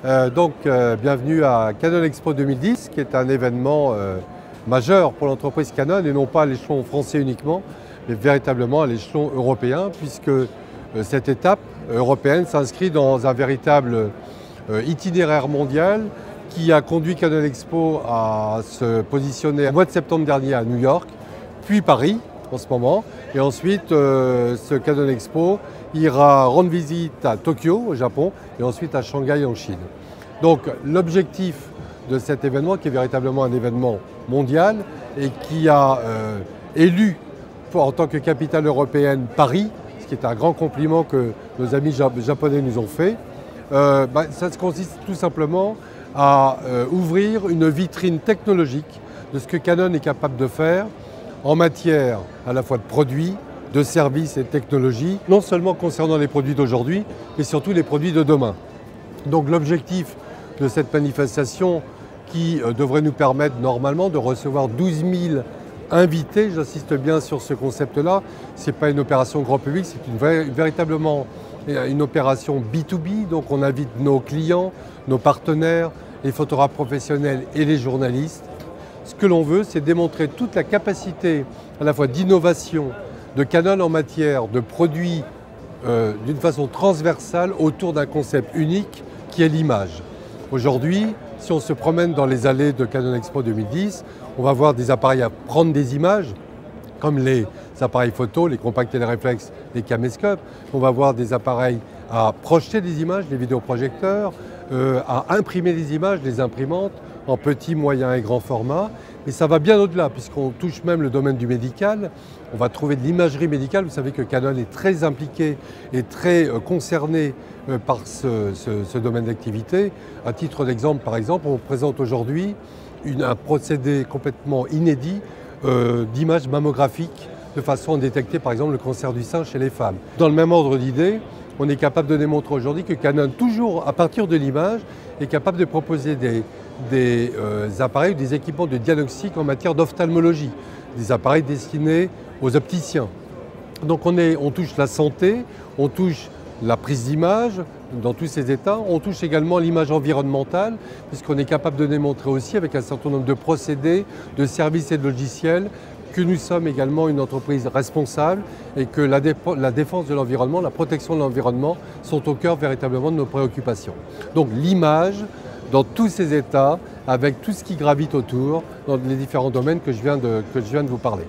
Bienvenue à Canon Expo 2010, qui est un événement majeur pour l'entreprise Canon, et non pas à l'échelon français uniquement, mais véritablement à l'échelon européen, puisque cette étape européenne s'inscrit dans un véritable itinéraire mondial qui a conduit Canon Expo à se positionner au mois de septembre dernier à New York, puis Paris en ce moment, et ensuite ce Canon Expo ira rendre visite à Tokyo au Japon et ensuite à Shanghai en Chine. Donc l'objectif de cet événement, qui est véritablement un événement mondial et qui a élu en tant que capitale européenne Paris, ce qui est un grand compliment que nos amis japonais nous ont fait, ça consiste tout simplement à ouvrir une vitrine technologique de ce que Canon est capable de faire en matière à la fois de produits, de services et de technologies, non seulement concernant les produits d'aujourd'hui, mais surtout les produits de demain. Donc l'objectif de cette manifestation, qui devrait nous permettre normalement de recevoir 12 000 invités, j'insiste bien sur ce concept-là, ce n'est pas une opération grand public, c'est véritablement une opération B2B, donc on invite nos clients, nos partenaires, les photographes professionnels et les journalistes. Ce que l'on veut, c'est démontrer toute la capacité à la fois d'innovation de Canon en matière de produits d'une façon transversale autour d'un concept unique qui est l'image. Aujourd'hui, si on se promène dans les allées de Canon Expo 2010, on va voir des appareils à prendre des images, comme les appareils photo, les compacts téléréflexes, les caméscopes. On va voir des appareils à projeter des images, les vidéoprojecteurs, à imprimer des images, les imprimantes, en petit, moyen et grand format. Mais ça va bien au-delà, puisqu'on touche même le domaine du médical. On va trouver de l'imagerie médicale. Vous savez que Canon est très impliqué et très concerné par ce domaine d'activité. À titre d'exemple, par exemple, on présente aujourd'hui un procédé complètement inédit d'image mammographique, de façon à détecter par exemple le cancer du sein chez les femmes. Dans le même ordre d'idée, on est capable de démontrer aujourd'hui que Canon, toujours à partir de l'image, est capable de proposer des appareils ou des équipements de diagnostic en matière d'ophtalmologie, des appareils destinés aux opticiens. Donc on touche la santé, on touche la prise d'image dans tous ces états, on touche également l'image environnementale, puisqu'on est capable de démontrer aussi avec un certain nombre de procédés, de services et de logiciels que nous sommes également une entreprise responsable et que la défense de l'environnement, la protection de l'environnement sont au cœur véritablement de nos préoccupations. Donc l'image dans tous ces états, avec tout ce qui gravite autour, dans les différents domaines que je viens de vous parler.